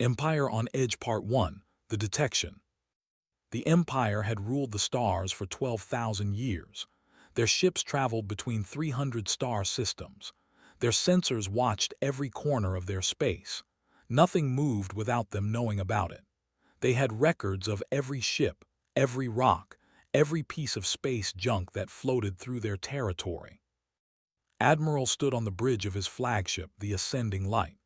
Empire on Edge Part 1, The Detection. The Empire had ruled the stars for 12,000 years. Their ships traveled between 300 star systems. Their sensors watched every corner of their space. Nothing moved without them knowing about it. They had records of every ship, every rock, every piece of space junk that floated through their territory. Admiral stood on the bridge of his flagship, the Ascending Light.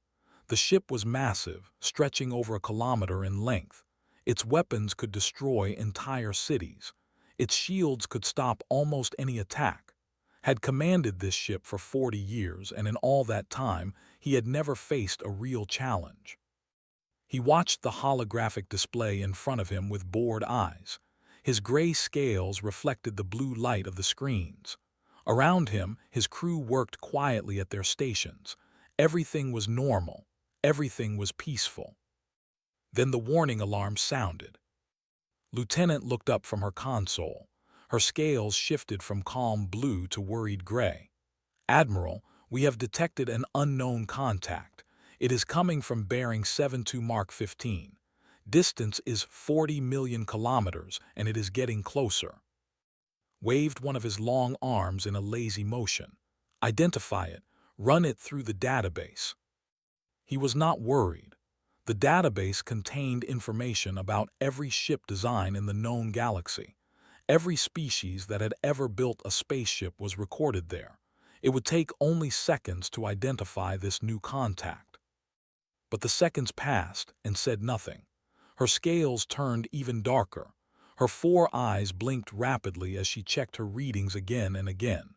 The ship was massive, stretching over a kilometer in length. Its weapons could destroy entire cities. Its shields could stop almost any attack. Had commanded this ship for 40 years, and in all that time, he had never faced a real challenge. He watched the holographic display in front of him with bored eyes. His gray scales reflected the blue light of the screens. Around him, his crew worked quietly at their stations. Everything was normal. Everything was peaceful. Then the warning alarm sounded. Lieutenant looked up from her console. Her scales shifted from calm blue to worried gray. "Admiral, we have detected an unknown contact. It is coming from bearing 72 Mark 15. Distance is 40 million kilometers, and it is getting closer." Waved one of his long arms in a lazy motion. "Identify it. Run it through the database." He was not worried. The database contained information about every ship design in the known galaxy. Every species that had ever built a spaceship was recorded there. It would take only seconds to identify this new contact. But the seconds passed and said nothing. Her scales turned even darker. Her 4 eyes blinked rapidly as she checked her readings again and again.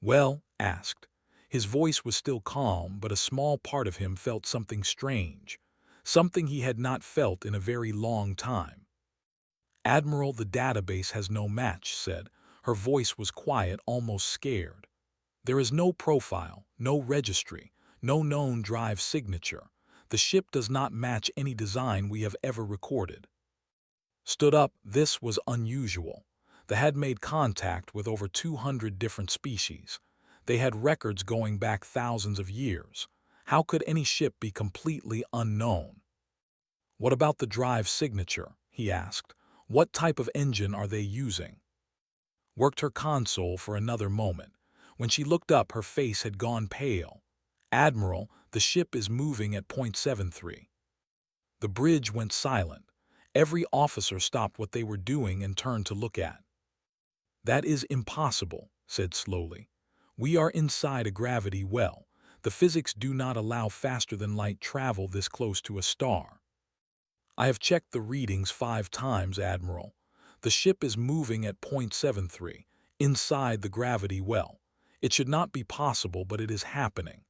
"Well?" asked. His voice was still calm, but a small part of him felt something strange, something he had not felt in a very long time. "Admiral, the database has no match," said. Her voice was quiet, almost scared. "There is no profile, no registry, no known drive signature. The ship does not match any design we have ever recorded." Stood up, this was unusual. They had made contact with over 200 different species. They had records going back thousands of years. How could any ship be completely unknown? "What about the drive signature?" he asked. "What type of engine are they using?" Worked her console for another moment. When she looked up, her face had gone pale. "Admiral, the ship is moving at .73. The bridge went silent. Every officer stopped what they were doing and turned to look at. "That is impossible," said slowly. "We are inside a gravity well. The physics do not allow faster-than-light travel this close to a star." "I have checked the readings 5 times, Admiral. The ship is moving at .73, inside the gravity well. It should not be possible, but it is happening."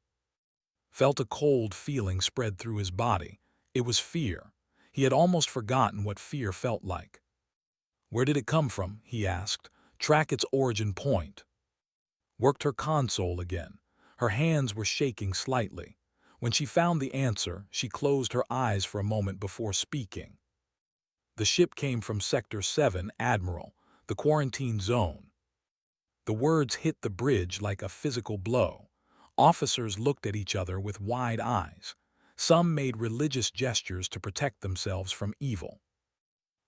Felt a cold feeling spread through his body. It was fear. He had almost forgotten what fear felt like. "Where did it come from?" he asked. "Track its origin point." Worked her console again. Her hands were shaking slightly. When she found the answer, she closed her eyes for a moment before speaking. "The ship came from Sector 7, Admiral, the quarantine zone." The words hit the bridge like a physical blow. Officers looked at each other with wide eyes. Some made religious gestures to protect themselves from evil.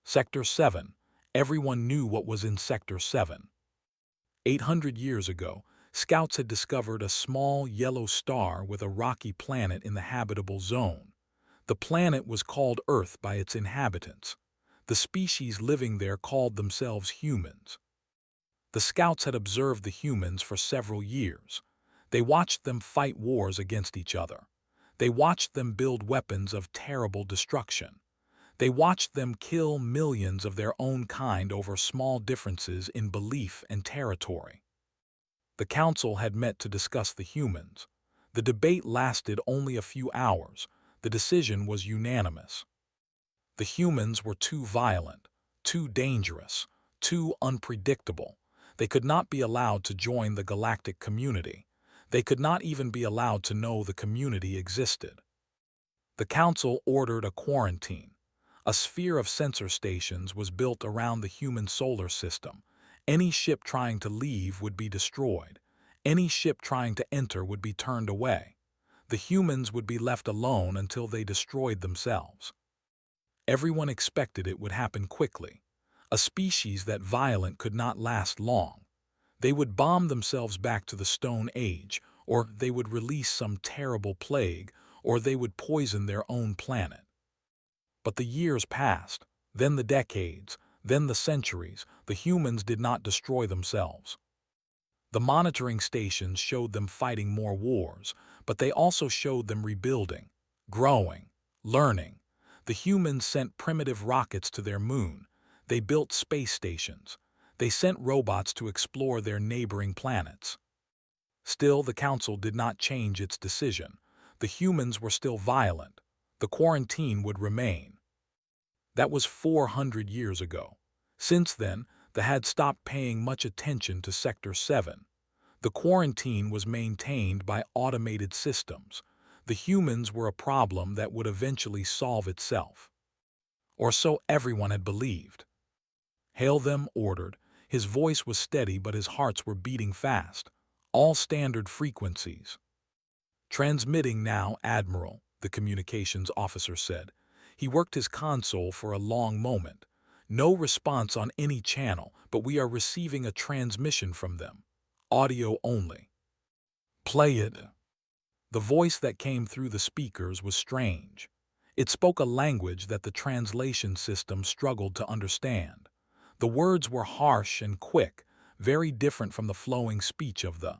Sector 7. Everyone knew what was in Sector 7. 800 years ago, scouts had discovered a small yellow star with a rocky planet in the habitable zone. The planet was called Earth by its inhabitants. The species living there called themselves humans. The scouts had observed the humans for several years. They watched them fight wars against each other. They watched them build weapons of terrible destruction. They watched them kill millions of their own kind over small differences in belief and territory. The council had met to discuss the humans. The debate lasted only a few hours. The decision was unanimous. The humans were too violent, too dangerous, too unpredictable. They could not be allowed to join the galactic community. They could not even be allowed to know the community existed. The council ordered a quarantine. A sphere of sensor stations was built around the human solar system. Any ship trying to leave would be destroyed. Any ship trying to enter would be turned away. The humans would be left alone until they destroyed themselves. Everyone expected it would happen quickly. A species that violent could not last long. They would bomb themselves back to the Stone Age, or they would release some terrible plague, or they would poison their own planet. But the years passed, then the decades, then the centuries. The humans did not destroy themselves. The monitoring stations showed them fighting more wars, but they also showed them rebuilding, growing, learning. The humans sent primitive rockets to their moon. They built space stations. They sent robots to explore their neighboring planets. Still, the Council did not change its decision. The humans were still violent. The quarantine would remain. That was 400 years ago. Since then, they had stopped paying much attention to Sector 7. The quarantine was maintained by automated systems. The humans were a problem that would eventually solve itself. Or so everyone had believed. Hail them, ordered. His voice was steady, but his hearts were beating fast. All standard frequencies. Transmitting now, Admiral, the communications officer said. He worked his console for a long moment. No response on any channel, but we are receiving a transmission from them. Audio only. Play it. The voice that came through the speakers was strange. It spoke a language that the translation system struggled to understand. The words were harsh and quick, very different from the flowing speech of the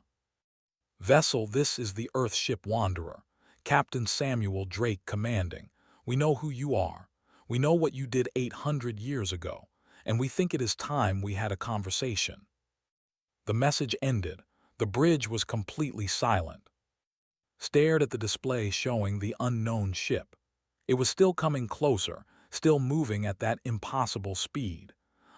vessel. This is the Earthship Wanderer. Captain Samuel Drake commanding. We know who you are. We know what you did 800 years ago, and we think it is time we had a conversation. The message ended. The bridge was completely silent. Stared at the display showing the unknown ship. It was still coming closer, still moving at that impossible speed.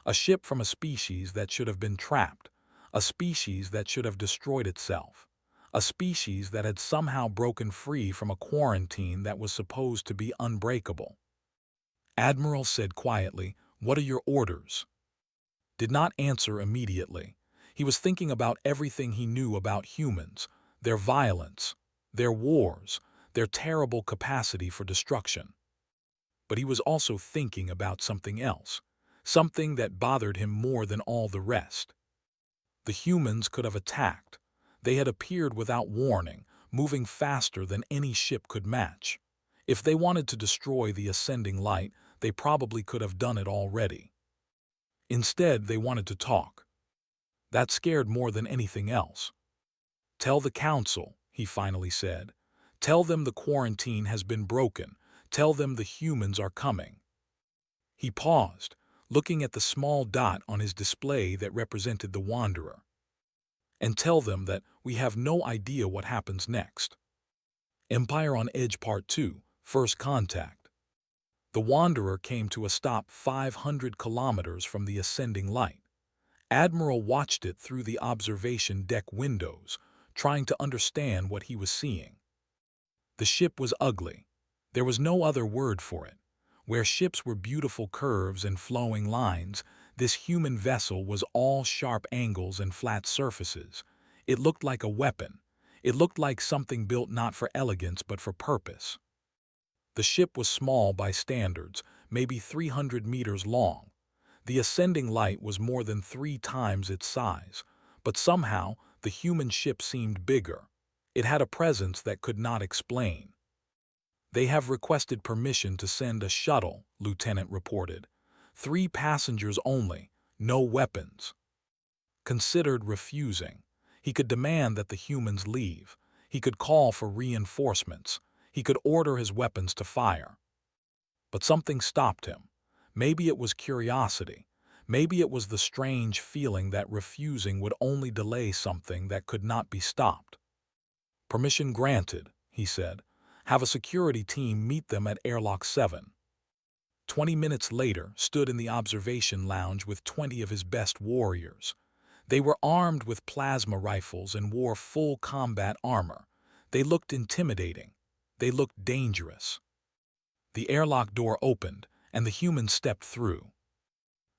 A ship from a species that should have been trapped, a species that should have destroyed itself, a species that had somehow broken free from a quarantine that was supposed to be unbreakable. Admiral said quietly, "What are your orders?" Did not answer immediately. He was thinking about everything he knew about humans, their violence, their wars, their terrible capacity for destruction. But he was also thinking about something else, something that bothered him more than all the rest. The humans could have attacked. They had appeared without warning, moving faster than any ship could match. If they wanted to destroy the ascending light, they probably could have done it already. Instead, they wanted to talk. That scared more than anything else. "Tell the Council," he finally said. "Tell them the quarantine has been broken. Tell them the humans are coming." He paused, looking at the small dot on his display that represented the Wanderer. "And tell them that we have no idea what happens next." Empire on Edge Part 2, First Contact. The Wanderer came to a stop 500 kilometers from the ascending light. Admiral watched it through the observation deck windows, trying to understand what he was seeing. The ship was ugly. There was no other word for it. Where ships were beautiful curves and flowing lines, this human vessel was all sharp angles and flat surfaces. It looked like a weapon. It looked like something built not for elegance but for purpose. The ship was small by standards, maybe 300 meters long. The ascending light was more than 3 times its size, but somehow the human ship seemed bigger. It had a presence that could not explain. "They have requested permission to send a shuttle," Lieutenant reported. 3 passengers only, no weapons." Considered refusing. He could demand that the humans leave. He could call for reinforcements. He could order his weapons to fire. But something stopped him. Maybe it was curiosity. Maybe it was the strange feeling that refusing would only delay something that could not be stopped. "Permission granted," he said. "Have a security team meet them at Airlock 7. 20 minutes later, stood in the observation lounge with 20 of his best warriors. They were armed with plasma rifles and wore full combat armor. They looked intimidating. They looked dangerous. The airlock door opened, and the humans stepped through.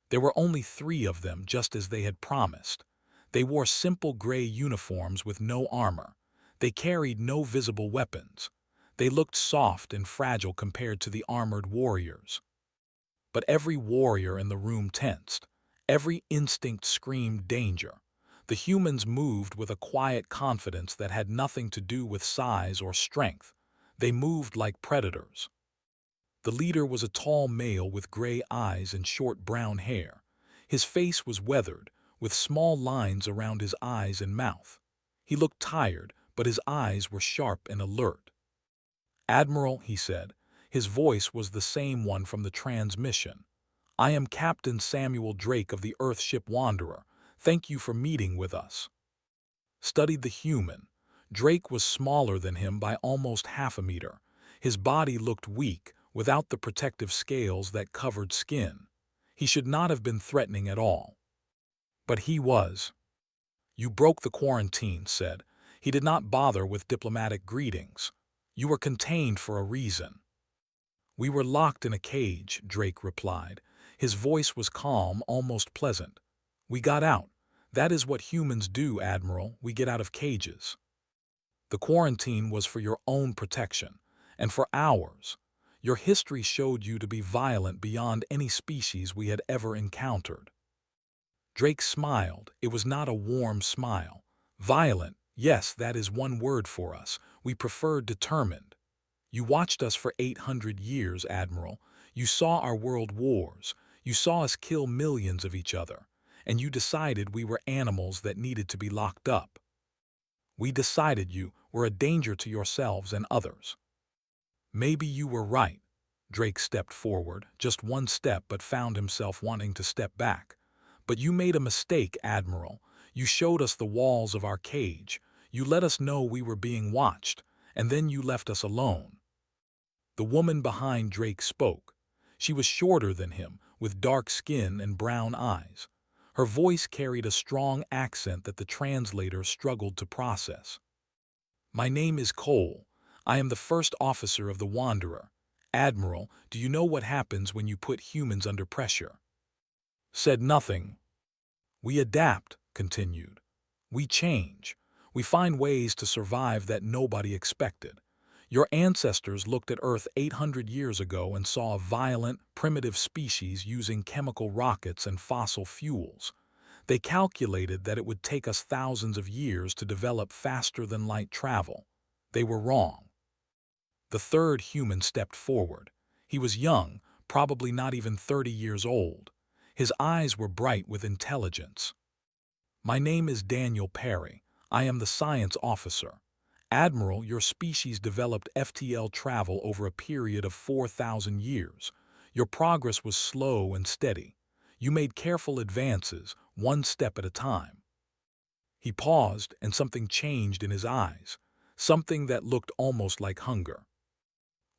There were only 3 of them, just as they had promised. They wore simple gray uniforms with no armor. They carried no visible weapons. They looked soft and fragile compared to the armored warriors. But every warrior in the room tensed. Every instinct screamed danger. The humans moved with a quiet confidence that had nothing to do with size or strength. They moved like predators. The leader was a tall male with gray eyes and short brown hair. His face was weathered, with small lines around his eyes and mouth. He looked tired, but his eyes were sharp and alert. "Admiral," he said. His voice was the same one from the transmission. "I am Captain Samuel Drake of the Earthship Wanderer. Thank you for meeting with us." Studied the human. Drake was smaller than him by almost half a meter. His body looked weak, without the protective scales that covered skin. He should not have been threatening at all. But he was. "You broke the quarantine," said. He did not bother with diplomatic greetings. "You were contained for a reason." "We were locked in a cage," Drake replied. His voice was calm, almost pleasant. "We got out. That is what humans do, Admiral. We get out of cages. The quarantine was for your own protection, and for ours. Your history showed you to be violent beyond any species we had ever encountered." Drake smiled. It was not a warm smile. "Violent, yes, that is one word for us. We prefer determined. You watched us for 800 years, Admiral. You saw our world wars. You saw us kill millions of each other. And you decided we were animals that needed to be locked up. We decided you were a danger to yourselves and others." "Maybe you were right." Drake stepped forward, just one step, but found himself wanting to step back. "But you made a mistake, Admiral. You showed us the walls of our cage. You let us know we were being watched, and then you left us alone." The woman behind Drake spoke. She was shorter than him, with dark skin and brown eyes. Her voice carried a strong accent that the translator struggled to process. "My name is Cole. I am the first officer of the Wanderer. Admiral, do you know what happens when you put humans under pressure?" Said nothing. "We adapt," continued. "We change. We find ways to survive that nobody expected. Your ancestors looked at Earth 800 years ago and saw a violent, primitive species using chemical rockets and fossil fuels. They calculated that it would take us thousands of years to develop faster-than-light travel. They were wrong." The third human stepped forward. He was young, probably not even 30 years old. His eyes were bright with intelligence. "My name is Daniel Perry. I am the science officer. Admiral, your species developed FTL travel over a period of 4,000 years. Your progress was slow and steady. You made careful advances, one step at a time." He paused, and something changed in his eyes, something that looked almost like hunger.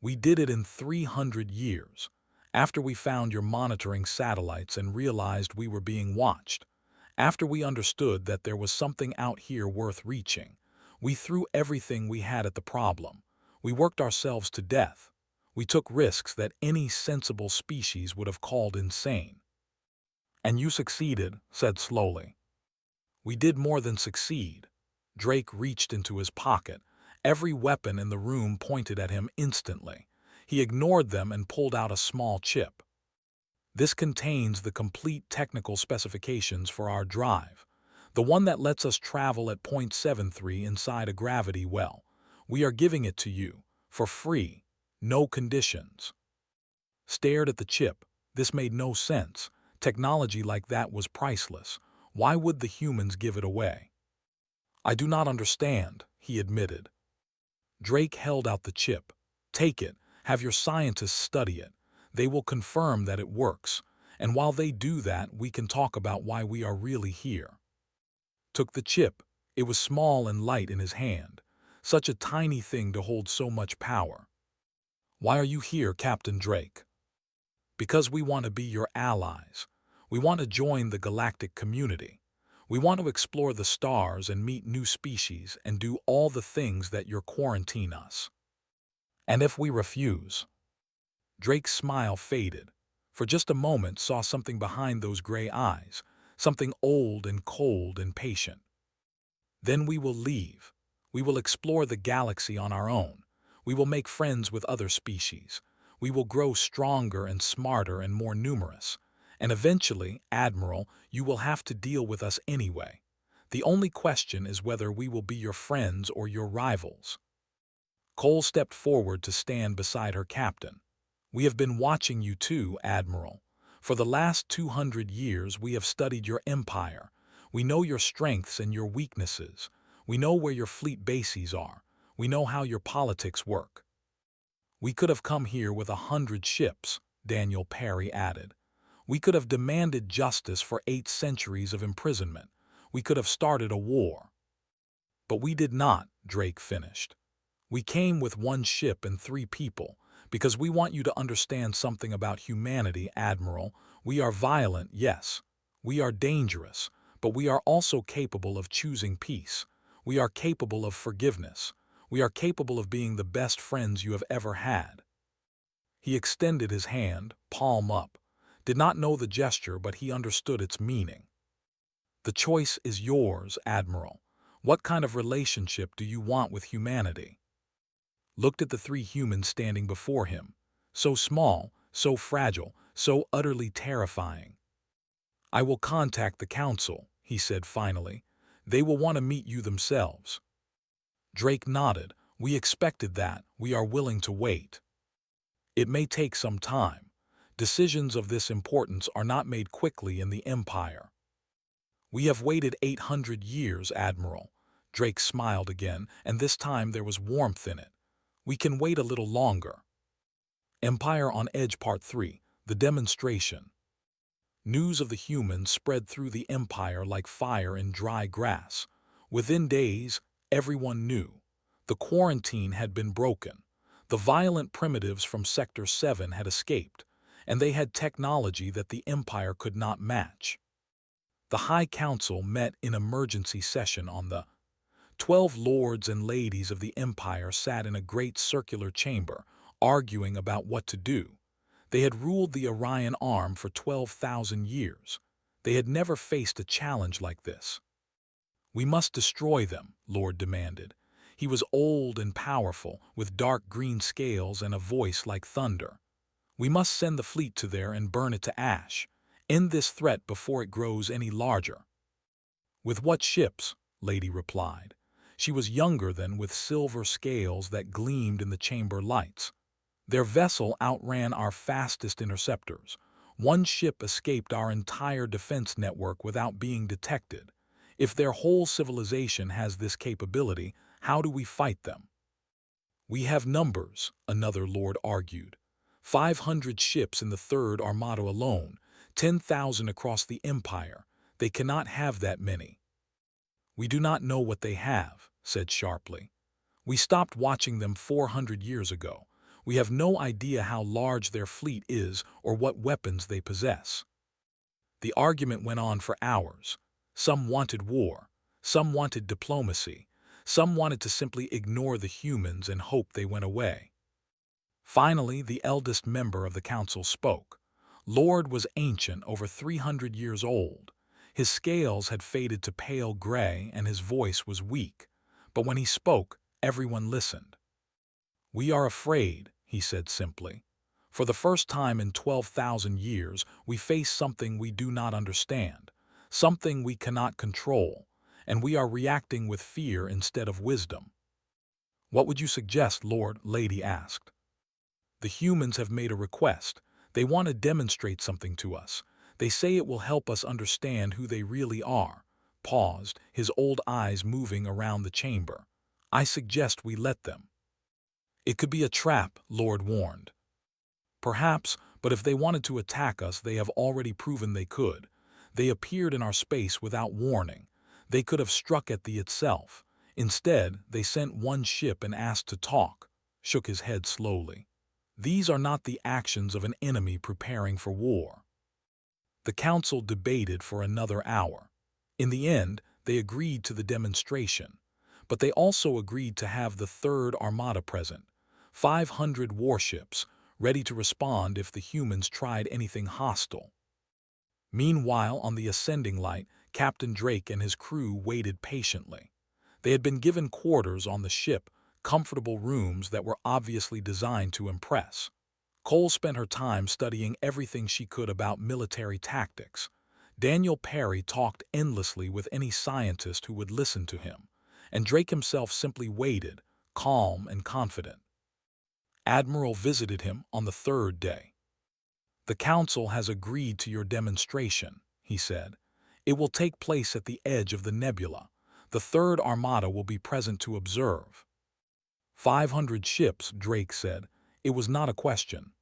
"We did it in 300 years, after we found your monitoring satellites and realized we were being watched. After we understood that there was something out here worth reaching. We threw everything we had at the problem. We worked ourselves to death. We took risks that any sensible species would have called insane." "And you succeeded," said slowly. "We did more than succeed." Drake reached into his pocket. Every weapon in the room pointed at him instantly. He ignored them and pulled out a small chip. "This contains the complete technical specifications for our drive. The one that lets us travel at 0.73 inside a gravity well. We are giving it to you, for free, no conditions." Stared at the chip. This made no sense. Technology like that was priceless. Why would the humans give it away? "I do not understand," he admitted. Drake held out the chip. "Take it. Have your scientists study it. They will confirm that it works. And while they do that, we can talk about why we are really here." Took the chip. It was small and light in his hand. Such a tiny thing to hold so much power. "Why are you here, Captain Drake?" "Because we want to be your allies. We want to join the galactic community. We want to explore the stars and meet new species and do all the things that you quarantine us." "And if we refuse?" Drake's smile faded. For just a moment saw something behind those gray eyes, something old and cold and patient. "Then we will leave. We will explore the galaxy on our own. We will make friends with other species. We will grow stronger and smarter and more numerous. And eventually, Admiral, you will have to deal with us anyway. The only question is whether we will be your friends or your rivals." Cole stepped forward to stand beside her captain. "We have been watching you too, Admiral. For the last 200 years we have studied your empire. We know your strengths and your weaknesses. We know where your fleet bases are. We know how your politics work." "We could have come here with 100 ships," Daniel Perry added. "We could have demanded justice for 8 centuries of imprisonment. We could have started a war." "But we did not," Drake finished. "We came with 1 ship and 3 people, because we want you to understand something about humanity, Admiral. We are violent, yes. We are dangerous, but we are also capable of choosing peace. We are capable of forgiveness. We are capable of being the best friends you have ever had." He extended his hand, palm up. Did not know the gesture, but he understood its meaning. "The choice is yours, Admiral. What kind of relationship do you want with humanity?" Looked at the 3 humans standing before him. So small, so fragile, so utterly terrifying. "I will contact the council," he said finally. "They will want to meet you themselves." Drake nodded. "We expected that. We are willing to wait." "It may take some time. Decisions of this importance are not made quickly in the Empire." "We have waited 800 years, Admiral." Drake smiled again, and this time there was warmth in it. "We can wait a little longer." Empire on Edge Part 3, The Demonstration. News of the humans spread through the Empire like fire in dry grass. Within days, everyone knew. The quarantine had been broken. The violent primitives from Sector 7 had escaped, and they had technology that the Empire could not match. The High Council met in emergency session on the 12 lords and ladies of the Empire sat in a great circular chamber, arguing about what to do. They had ruled the Orion Arm for 12,000 years. They had never faced a challenge like this. "We must destroy them," Lord demanded. He was old and powerful, with dark green scales and a voice like thunder. "We must send the fleet to there and burn it to ash. End this threat before it grows any larger." "With what ships?" Lady replied. She was younger than, with silver scales that gleamed in the chamber lights. "Their vessel outran our fastest interceptors. 1 ship escaped our entire defense network without being detected. If their whole civilization has this capability, how do we fight them?" "We have numbers," another lord argued. 500 ships in the 3rd Armada alone, 10,000 across the Empire. They cannot have that many." "We do not know what they have," said sharply. "We stopped watching them 400 years ago. We have no idea how large their fleet is or what weapons they possess." The argument went on for hours. Some wanted war. Some wanted diplomacy. Some wanted to simply ignore the humans and hope they went away. Finally, the eldest member of the council spoke. Lord was ancient, over 300 years old. His scales had faded to pale gray and his voice was weak. But when he spoke, everyone listened. "We are afraid," he said simply. "For the first time in 12,000 years, we face something we do not understand, something we cannot control, and we are reacting with fear instead of wisdom." "What would you suggest, Lord?" Lady asked. "The humans have made a request. They want to demonstrate something to us. They say it will help us understand who they really are." Paused, his old eyes moving around the chamber. "I suggest we let them." "It could be a trap," Lord warned. "Perhaps, but if they wanted to attack us, they have already proven they could. They appeared in our space without warning. They could have struck at the itself. Instead, they sent 1 ship and asked to talk." Shook his head slowly. "These are not the actions of an enemy preparing for war." The council debated for another hour. In the end, they agreed to the demonstration. But they also agreed to have the 3rd Armada present, 500 warships, ready to respond if the humans tried anything hostile. Meanwhile, on the ascending light, Captain Drake and his crew waited patiently. They had been given quarters on the ship, comfortable rooms that were obviously designed to impress. Cole spent her time studying everything she could about military tactics. Daniel Perry talked endlessly with any scientist who would listen to him, and Drake himself simply waited, calm and confident. Admiral visited him on the third day. "The Council has agreed to your demonstration," he said. "It will take place at the edge of the nebula. The Third Armada will be present to observe." 500 ships, Drake said. It was not a question.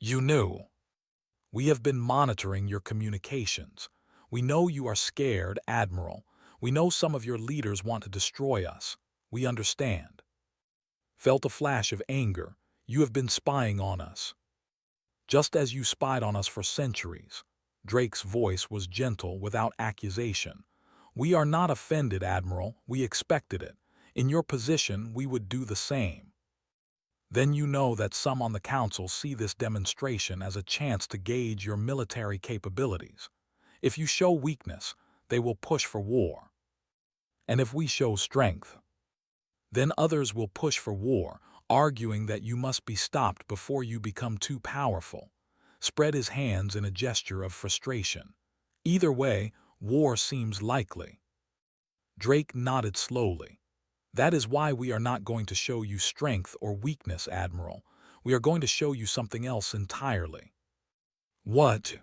"You knew. We have been monitoring your communications. We know you are scared, Admiral. We know some of your leaders want to destroy us. We understand." Felt a flash of anger. "You have been spying on us. Just as you spied on us for centuries." Drake's voice was gentle, without accusation. "We are not offended, Admiral. We expected it. In your position, we would do the same." "Then you know that some on the Council see this demonstration as a chance to gauge your military capabilities. If you show weakness, they will push for war. And if we show strength, then others will push for war, arguing that you must be stopped before you become too powerful." Spread his hands in a gesture of frustration. "Either way, war seems likely." Drake nodded slowly. "That is why we are not going to show you strength or weakness, Admiral. We are going to show you something else entirely." "What?"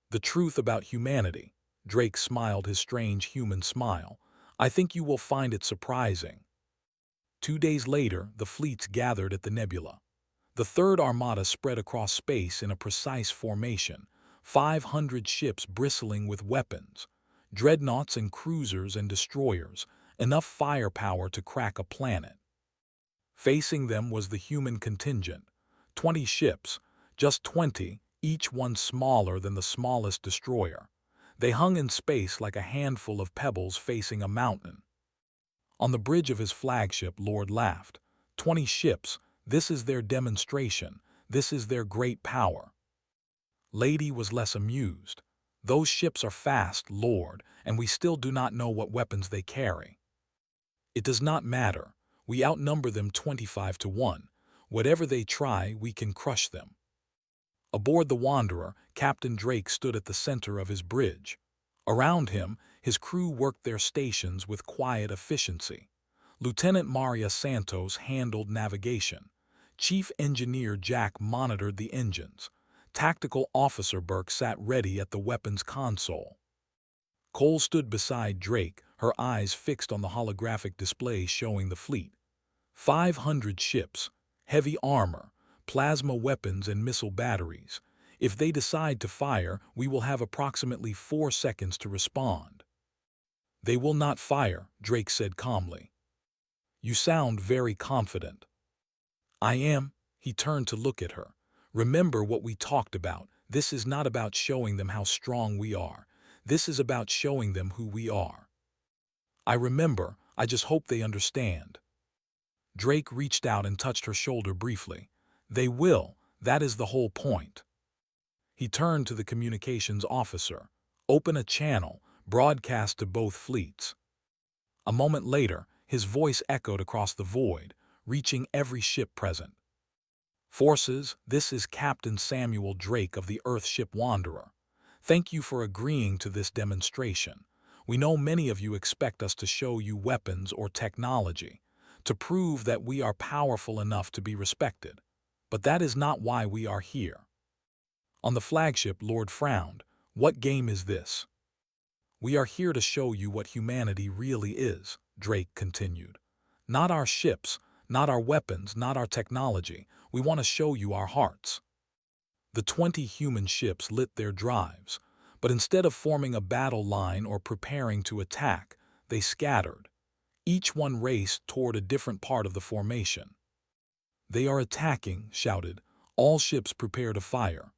"The truth about humanity." Drake smiled his strange human smile. "I think you will find it surprising." 2 days later, the fleets gathered at the nebula. The Third Armada spread across space in a precise formation, 500 ships bristling with weapons, dreadnoughts and cruisers and destroyers, enough firepower to crack a planet. Facing them was the human contingent, 20 ships, just 20, each one smaller than the smallest destroyer. They hung in space like a handful of pebbles facing a mountain. On the bridge of his flagship, Lord laughed. 20 ships, this is their demonstration, this is their great power. Lady was less amused. "Those ships are fast, Lord, and we still do not know what weapons they carry." "It does not matter. We outnumber them 25 to 1. Whatever they try, we can crush them." Aboard the Wanderer, Captain Drake stood at the center of his bridge. Around him, his crew worked their stations with quiet efficiency. Lieutenant Maria Santos handled navigation. Chief Engineer Jack monitored the engines. Tactical Officer Burke sat ready at the weapons console. Cole stood beside Drake, her eyes fixed on the holographic display showing the fleet. 500 ships, heavy armor, plasma weapons and missile batteries. If they decide to fire, we will have approximately 4 seconds to respond. "They will not fire," Drake said calmly. "You sound very confident." "I am." He turned to look at her. "Remember what we talked about. This is not about showing them how strong we are. This is about showing them who we are." "I remember. I just hope they understand." Drake reached out and touched her shoulder briefly. "They will. That is the whole point." He turned to the communications officer. "Open a channel, broadcast to both fleets." A moment later, his voice echoed across the void, reaching every ship present. "Forces, this is Captain Samuel Drake of the Earthship Wanderer. Thank you for agreeing to this demonstration. We know many of you expect us to show you weapons or technology, to prove that we are powerful enough to be respected. But that is not why we are here." On the flagship, Lord frowned. "What game is this?" "We are here to show you what humanity really is," Drake continued. "Not our ships, not our weapons, not our technology. We want to show you our hearts." The 20 human ships lit their drives, but instead of forming a battle line or preparing to attack, they scattered. Each one raced toward a different part of the formation. "They are attacking," shouted. "All ships prepare to fire."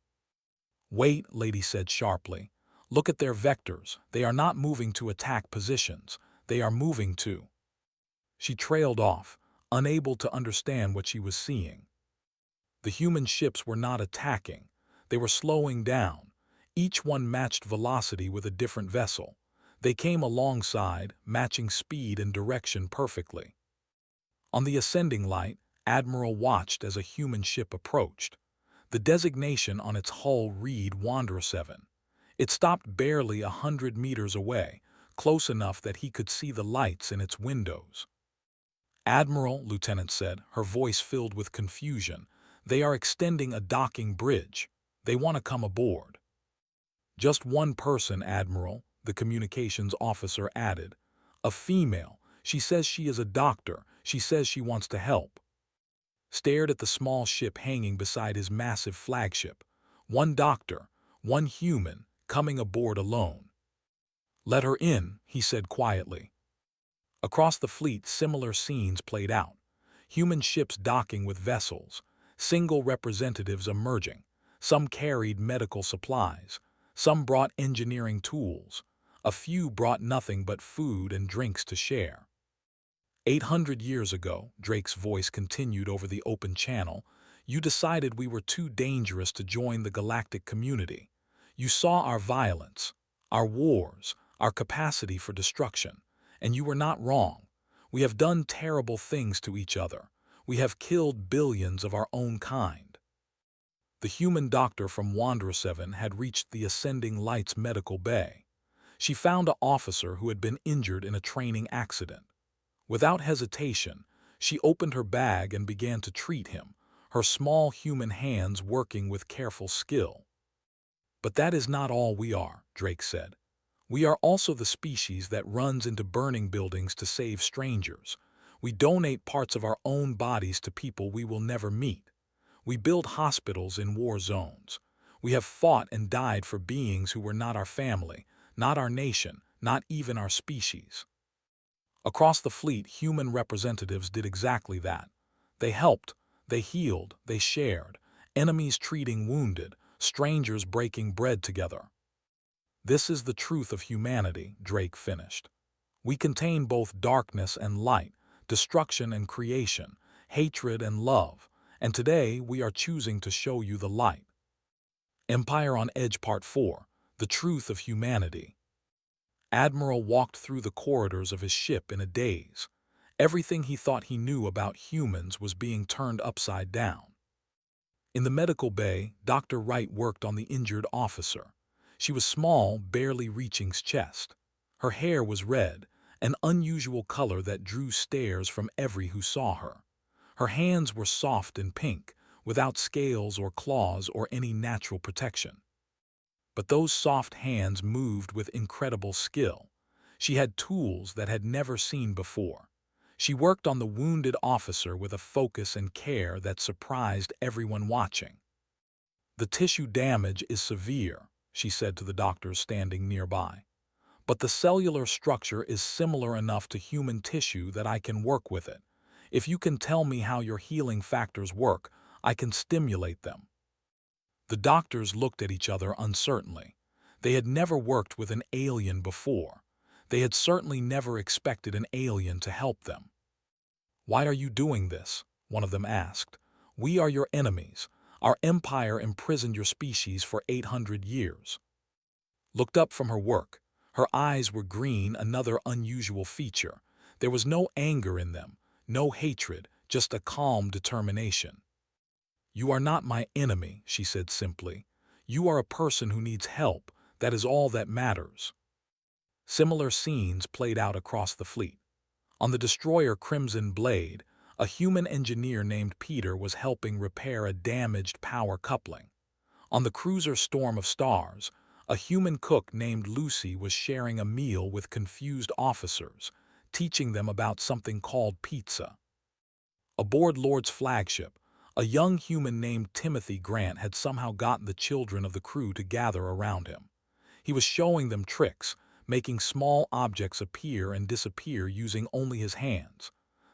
"Wait," Lady said sharply. "Look at their vectors. They are not moving to attack positions. They are moving to—" She trailed off, unable to understand what she was seeing. The human ships were not attacking. They were slowing down. Each one matched velocity with a different vessel. They came alongside, matching speed and direction perfectly. On the ascending light, Admiral watched as a human ship approached. The designation on its hull read Wanderer 7. It stopped barely 100 meters away, close enough that he could see the lights in its windows. "Admiral," Lieutenant said, her voice filled with confusion, "they are extending a docking bridge. They want to come aboard." "Just one person, Admiral," the communications officer added. "A female. She says she is a doctor. She says she wants to help." Stared at the small ship hanging beside his massive flagship. One doctor, one human, coming aboard alone. "Let her in," he said quietly. Across the fleet, similar scenes played out. Human ships docking with vessels, single representatives emerging. Some carried medical supplies. Some brought engineering tools. A few brought nothing but food and drinks to share. 800 years ago, Drake's voice continued over the open channel, you decided we were too dangerous to join the galactic community. You saw our violence, our wars, our capacity for destruction, and you were not wrong. We have done terrible things to each other. We have killed billions of our own kind. The human doctor from Wanderer 7 had reached the Ascending Lights medical bay. She found an officer who had been injured in a training accident. Without hesitation, she opened her bag and began to treat him, her small human hands working with careful skill. "But that is not all we are," Drake said. "We are also the species that runs into burning buildings to save strangers. We donate parts of our own bodies to people we will never meet. We build hospitals in war zones. We have fought and died for beings who were not our family, not our nation, not even our species." Across the fleet, human representatives did exactly that. They helped, they healed, they shared, enemies treating wounded, strangers breaking bread together. "This is the truth of humanity," Drake finished. "We contain both darkness and light, destruction and creation, hatred and love, and today we are choosing to show you the light." Empire on Edge Part 4, The Truth of Humanity. Admiral walked through the corridors of his ship in a daze. Everything he thought he knew about humans was being turned upside down. In the medical bay, Dr. Wright worked on the injured officer. She was small, barely reaching his chest. Her hair was red, an unusual color that drew stares from every who saw her. Her hands were soft and pink, without scales or claws or any natural protection. But those soft hands moved with incredible skill. She had tools that had never seen before. She worked on the wounded officer with a focus and care that surprised everyone watching. "The tissue damage is severe," she said to the doctors standing nearby. "But the cellular structure is similar enough to human tissue that I can work with it. If you can tell me how your healing factors work, I can stimulate them." The doctors looked at each other uncertainly. They had never worked with an alien before. They had certainly never expected an alien to help them. "Why are you doing this?" one of them asked. "We are your enemies. Our empire imprisoned your species for 800 years. Looked up from her work. Her eyes were green, another unusual feature. There was no anger in them, no hatred, just a calm determination. "You are not my enemy," she said simply. "You are a person who needs help. That is all that matters." Similar scenes played out across the fleet. On the destroyer Crimson Blade, a human engineer named Peter was helping repair a damaged power coupling. On the cruiser Storm of Stars, a human cook named Lucy was sharing a meal with confused officers, teaching them about something called pizza. Aboard Lord's flagship, a young human named Timothy Grant had somehow gotten the children of the crew to gather around him. He was showing them tricks, making small objects appear and disappear using only his hands.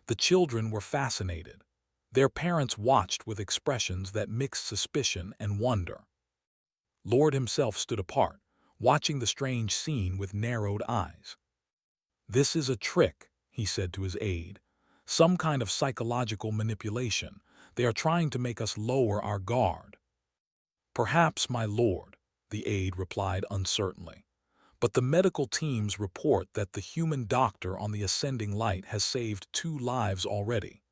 The children were fascinated. Their parents watched with expressions that mixed suspicion and wonder. Lord himself stood apart, watching the strange scene with narrowed eyes. "This is a trick," he said to his aide. "Some kind of psychological manipulation. They are trying to make us lower our guard." "Perhaps, my lord," the aide replied uncertainly. But the medical teams report that the human doctor on the ascending light has saved 2 lives already.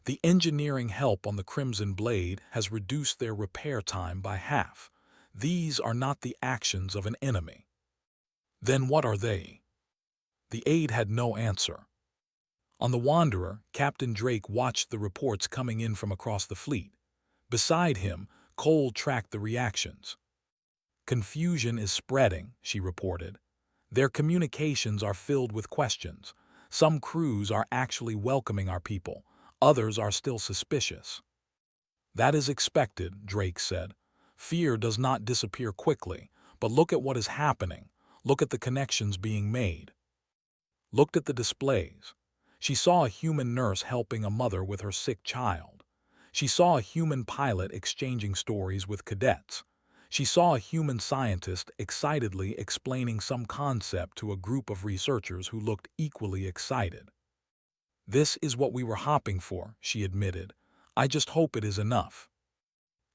The engineering help on the Crimson Blade has reduced their repair time by half. These are not the actions of an enemy. Then what are they? The aide had no answer. On the Wanderer, Captain Drake watched the reports coming in from across the fleet. Beside him, Cole tracked the reactions. "Confusion is spreading," she reported. "Their communications are filled with questions. Some crews are actually welcoming our people. Others are still suspicious." "That is expected," Drake said. "Fear does not disappear quickly, but look at what is happening. Look at the connections being made." Looked at the displays. She saw a human nurse helping a mother with her sick child. She saw a human pilot exchanging stories with cadets. She saw a human scientist excitedly explaining some concept to a group of researchers who looked equally excited. "This is what we were hopping for," she admitted. "I just hope it is enough."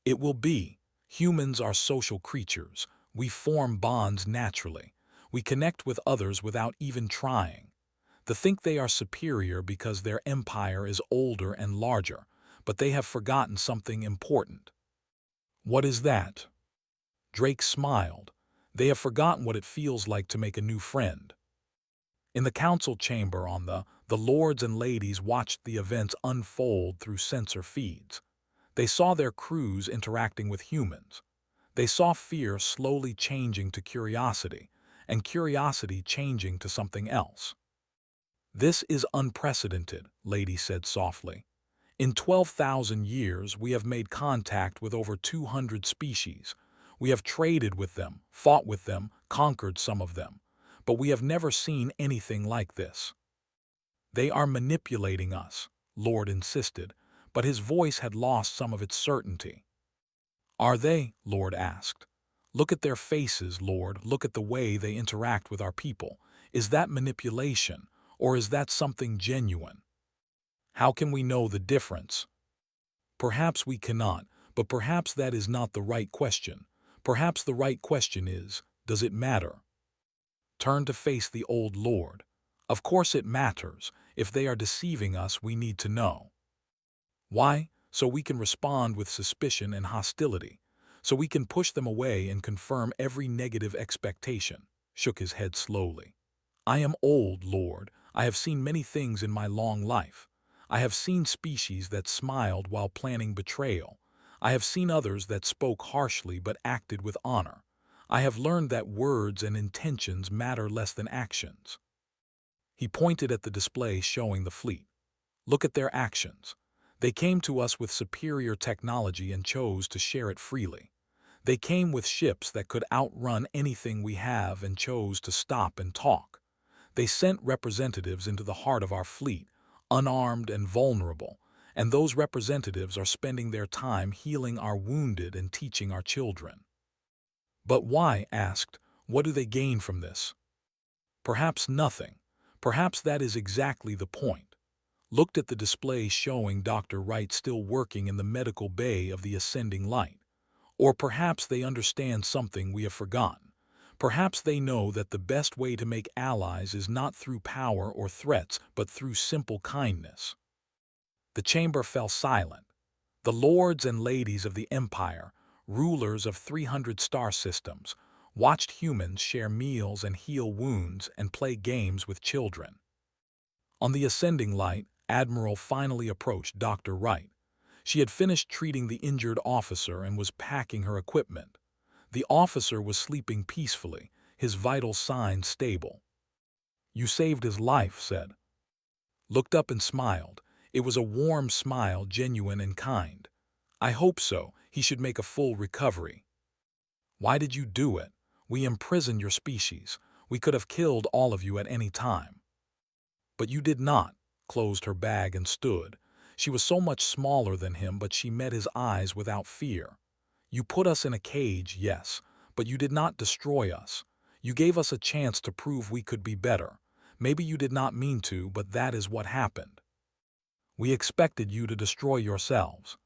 It will be. Humans are social creatures. We form bonds naturally. We connect with others without even trying. They think they are superior because their empire is older and larger, but they have forgotten something important. "What is that?" Drake smiled. "They have forgotten what it feels like to make a new friend." In the council chamber the lords and ladies watched the events unfold through sensor feeds. They saw their crews interacting with humans. They saw fear slowly changing to curiosity, and curiosity changing to something else. "This is unprecedented," Lady said softly. "In 12,000 years we have made contact with over 200 species. We have traded with them, fought with them, conquered some of them. But we have never seen anything like this." "They are manipulating us," Lord insisted, but his voice had lost some of its certainty. "Are they?" Lord asked. "Look at their faces, Lord. Look at the way they interact with our people. Is that manipulation, or is that something genuine? How can we know the difference?" "Perhaps we cannot, but perhaps that is not the right question. Perhaps the right question is, does it matter?" Turn to face the old Lord. "Of course it matters. If they are deceiving us, we need to know." "Why? So we can respond with suspicion and hostility. So we can push them away and confirm every negative expectation." Shook his head slowly. "I am old, Lord. I have seen many things in my long life. I have seen species that smiled while planning betrayal. I have seen others that spoke harshly but acted with honor. I have learned that words and intentions matter less than actions." He pointed at the display showing the fleet. "Look at their actions. They came to us with superior technology and chose to share it freely. They came with ships that could outrun anything we have and chose to stop and talk. They sent representatives into the heart of our fleet, unarmed and vulnerable, and those representatives are spending their time healing our wounded and teaching our children." "But why?" asked. "What do they gain from this?" "Perhaps nothing. Perhaps that is exactly the point." Looked at the display showing Dr. Wright still working in the medical bay of the ascending light. "Or perhaps they understand something we have forgotten. Perhaps they know that the best way to make allies is not through power or threats, but through simple kindness." The chamber fell silent. The lords and ladies of the Empire, rulers of 300 star systems, watched humans share meals and heal wounds and play games with children. On the ascending light, Admiral finally approached Dr. Wright. She had finished treating the injured officer and was packing her equipment. The officer was sleeping peacefully, his vital signs stable. "You saved his life," said. Looked up and smiled. It was a warm smile, genuine and kind. "I hope so. He should make a full recovery." "Why did you do it? We imprisoned your species. We could have killed all of you at any time." "But you did not." Closed her bag and stood. She was so much smaller than him, but she met his eyes without fear. "You put us in a cage, yes, but you did not destroy us. You gave us a chance to prove we could be better. Maybe you did not mean to, but that is what happened. We expected you to destroy yourselves."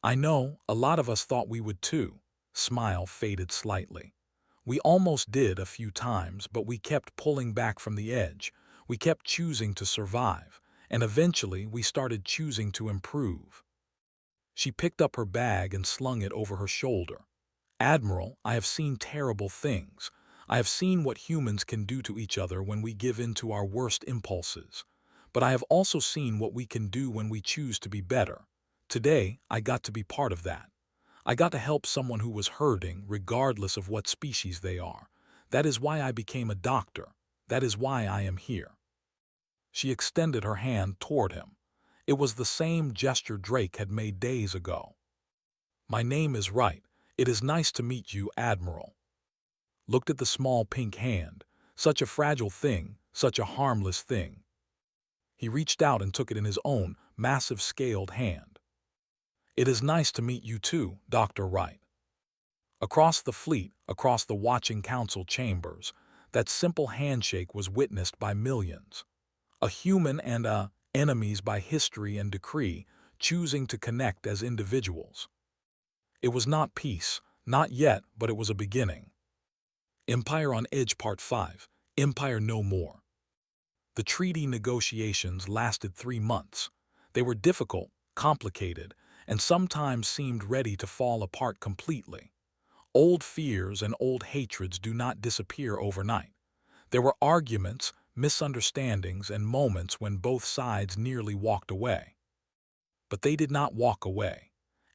"I know, a lot of us thought we would too." Smile faded slightly. We almost did a few times, but we kept pulling back from the edge. We kept choosing to survive, and eventually we started choosing to improve. She picked up her bag and slung it over her shoulder. Admiral, I have seen terrible things. I have seen what humans can do to each other when we give in to our worst impulses. But I have also seen what we can do when we choose to be better. Today, I got to be part of that. I got to help someone who was hurting, regardless of what species they are. That is why I became a doctor. That is why I am here. She extended her hand toward him. It was the same gesture Drake had made days ago. My name is Wright. It is nice to meet you, Admiral. Looked at the small pink hand. Such a fragile thing, such a harmless thing. He reached out and took it in his own, massive scaled hand. It is nice to meet you too, Dr. Wright. Across the fleet, across the watching council chambers, that simple handshake was witnessed by millions. A human and enemies by history and decree, choosing to connect as individuals. It was not peace, not yet, but it was a beginning. Empire on Edge Part 5, Empire No More. The treaty negotiations lasted 3 months. They were difficult, complicated, and sometimes seemed ready to fall apart completely. Old fears and old hatreds do not disappear overnight. There were arguments, misunderstandings, and moments when both sides nearly walked away. But they did not walk away.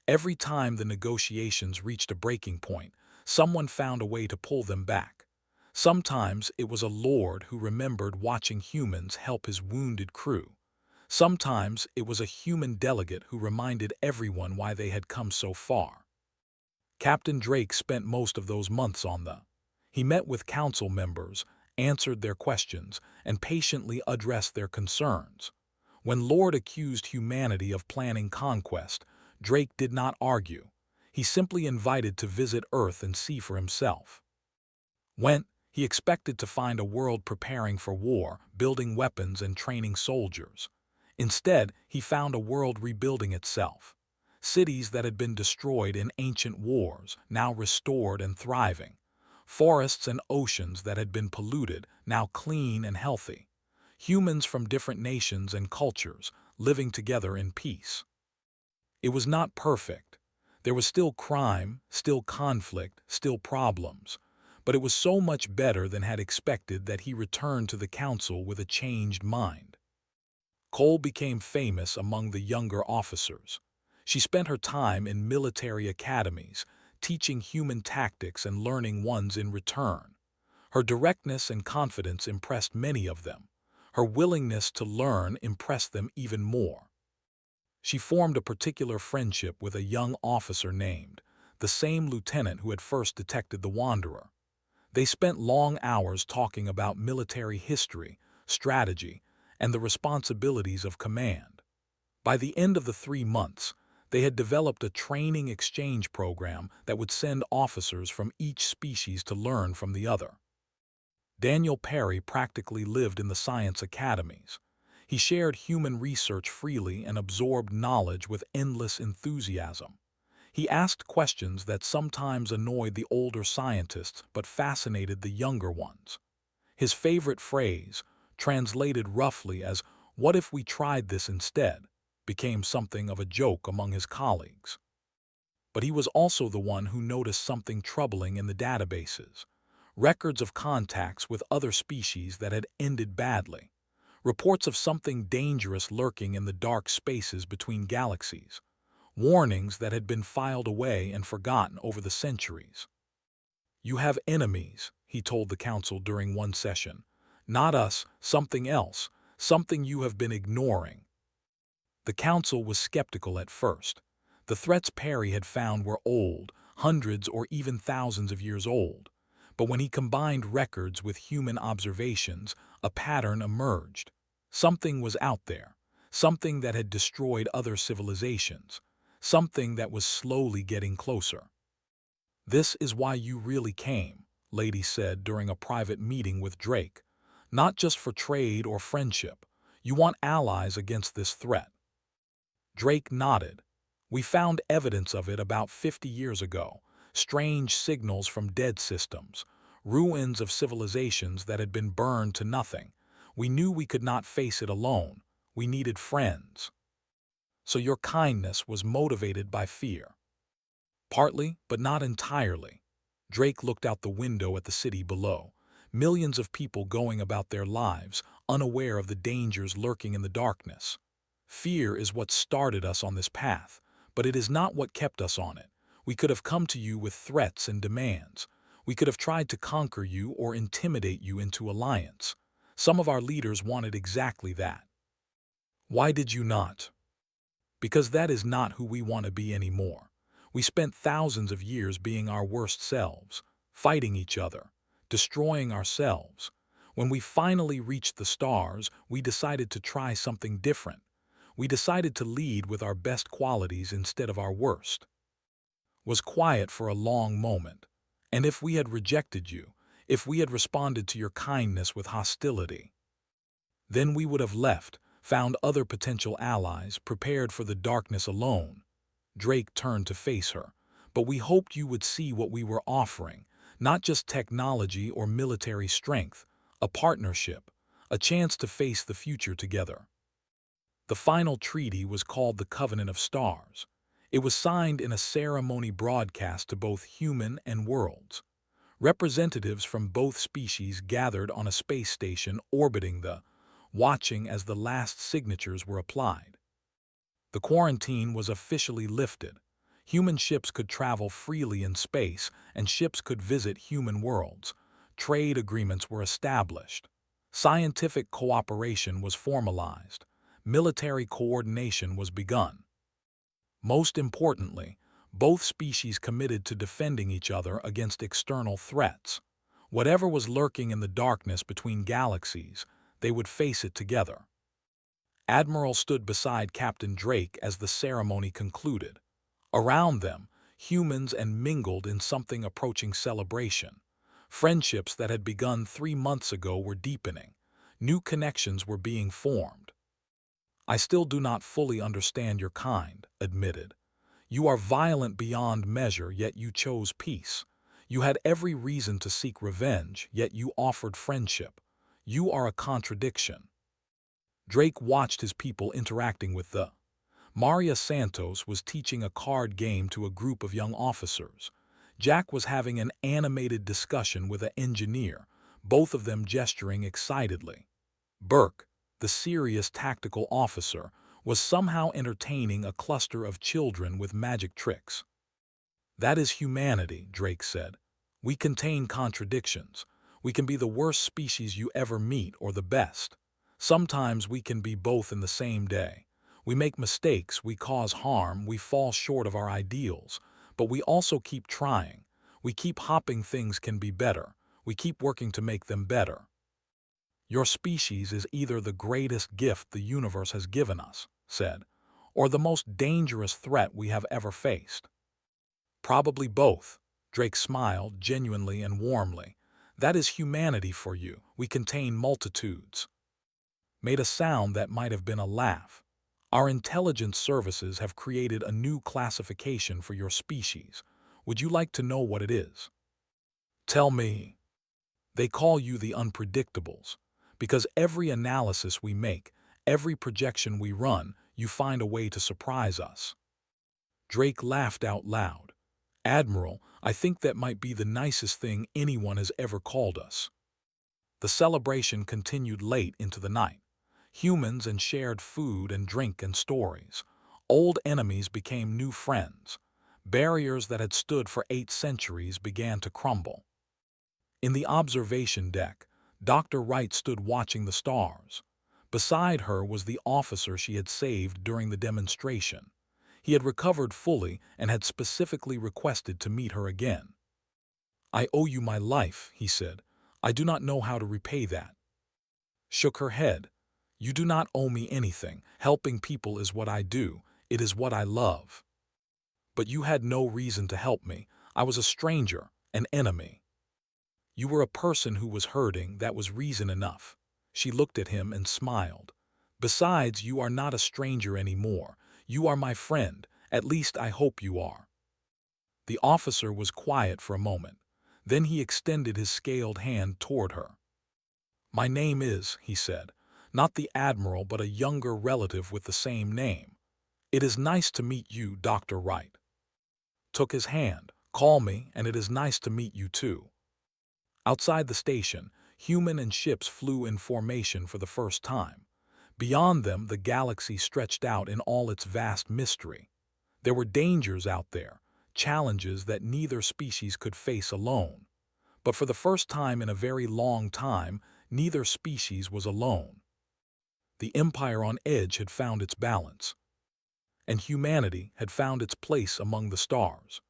Every time the negotiations reached a breaking point, someone found a way to pull them back. Sometimes it was a lord who remembered watching humans help his wounded crew. Sometimes it was a human delegate who reminded everyone why they had come so far. Captain Drake spent most of those months on the. He met with council members, answered their questions, and patiently addressed their concerns. When Lord accused humanity of planning conquest, Drake did not argue. He simply invited to visit Earth and see for himself. Went, he expected to find a world preparing for war, building weapons and training soldiers. Instead, he found a world rebuilding itself. Cities that had been destroyed in ancient wars, now restored and thriving. Forests and oceans that had been polluted, now clean and healthy. Humans from different nations and cultures, living together in peace. It was not perfect. There was still crime, still conflict, still problems. But it was so much better than had expected that he returned to the council with a changed mind. Cole became famous among the younger officers. She spent her time in military academies, teaching human tactics and learning ones in return. Her directness and confidence impressed many of them. Her willingness to learn impressed them even more. She formed a particular friendship with a young officer named, the same lieutenant who had first detected the Wanderer. They spent long hours talking about military history, strategy, and the responsibilities of command. By the end of the 3 months, they had developed a training exchange program that would send officers from each species to learn from the other. Daniel Perry practically lived in the science academies. He shared human research freely and absorbed knowledge with endless enthusiasm. He asked questions that sometimes annoyed the older scientists but fascinated the younger ones. His favorite phrase, translated roughly as, "What if we tried this instead?" became something of a joke among his colleagues. But he was also the one who noticed something troubling in the databases. Records of contacts with other species that had ended badly. Reports of something dangerous lurking in the dark spaces between galaxies. Warnings that had been filed away and forgotten over the centuries. "You have enemies," he told the council during one session. "Not us, something else, something you have been ignoring." The council was skeptical at first. The threats Perry had found were old, hundreds or even thousands of years old. But when he combined records with human observations, a pattern emerged. Something was out there, something that had destroyed other civilizations, something that was slowly getting closer. "This is why you really came," Lady said during a private meeting with Drake. "Not just for trade or friendship. You want allies against this threat." Drake nodded. "We found evidence of it about 50 years ago. Strange signals from dead systems. ruins of civilizations that had been burned to nothing. We knew we could not face it alone. We needed friends. So your kindness was motivated by fear. Partly, but not entirely. Drake looked out the window at the city below. Millions of people going about their lives, unaware of the dangers lurking in the darkness. Fear is what started us on this path, but it is not what kept us on it. We could have come to you with threats and demands. We could have tried to conquer you or intimidate you into alliance. Some of our leaders wanted exactly that. Why did you not? Because that is not who we want to be anymore. We spent thousands of years being our worst selves, fighting each other, destroying ourselves. When we finally reached the stars, we decided to try something different. We decided to lead with our best qualities instead of our worst. Was quiet for a long moment. And if we had rejected you, if we had responded to your kindness with hostility, then we would have left, found other potential allies, prepared for the darkness alone. Drake turned to face her. But we hoped you would see what we were offering, not just technology or military strength, a partnership, a chance to face the future together. The final treaty was called the Covenant of Stars. It was signed in a ceremony broadcast to both human and worlds. Representatives from both species gathered on a space station orbiting watching as the last signatures were applied. The quarantine was officially lifted. Human ships could travel freely in space, and ships could visit human worlds. Trade agreements were established. Scientific cooperation was formalized. Military coordination was begun. Most importantly, both species committed to defending each other against external threats. Whatever was lurking in the darkness between galaxies, they would face it together. Admiral stood beside Captain Drake as the ceremony concluded. Around them, humans and mingled in something approaching celebration. Friendships that had begun 3 months ago were deepening. New connections were being formed. I still do not fully understand your kind, admitted. You are violent beyond measure, yet you chose peace. You had every reason to seek revenge, yet you offered friendship. You are a contradiction. Drake watched his people interacting with Maria Santos was teaching a card game to a group of young officers. Jack was having an animated discussion with an engineer, both of them gesturing excitedly. Burke, the serious tactical officer, was somehow entertaining a cluster of children with magic tricks. That is humanity, Drake said. We contain contradictions. We can be the worst species you ever meet or the best. Sometimes we can be both in the same day. We make mistakes, we cause harm, we fall short of our ideals, but we also keep trying. We keep hoping things can be better. We keep working to make them better. Your species is either the greatest gift the universe has given us, said, or the most dangerous threat we have ever faced. Probably both. Drake smiled genuinely and warmly. That is humanity for you. We contain multitudes. Made a sound that might have been a laugh. Our intelligence services have created a new classification for your species. Would you like to know what it is? Tell me. They call you the unpredictables. Because every analysis we make, every projection we run, you find a way to surprise us. Drake laughed out loud. Admiral, I think that might be the nicest thing anyone has ever called us. The celebration continued late into the night. Humans and shared food and drink and stories. Old enemies became new friends. Barriers that had stood for 8 centuries began to crumble. In the observation deck, Dr. Wright stood watching the stars. Beside her was the officer she had saved during the demonstration. He had recovered fully and had specifically requested to meet her again. I owe you my life, he said. I do not know how to repay that. Shook her head. You do not owe me anything. Helping people is what I do. It is what I love. But you had no reason to help me. I was a stranger, an enemy. You were a person who was hurting, that was reason enough. She looked at him and smiled. Besides, you are not a stranger anymore. You are my friend. At least I hope you are. The officer was quiet for a moment. Then he extended his scaled hand toward her. "My name is," he said, "not the Admiral but a younger relative with the same name. It is nice to meet you, Dr. Wright." Took his hand. "Call me, and it is nice to meet you too." Outside the station, human and ships flew in formation for the first time. Beyond them, the galaxy stretched out in all its vast mystery. There were dangers out there, challenges that neither species could face alone. But for the first time in a very long time, neither species was alone. The Empire on Edge had found its balance, and humanity had found its place among the stars.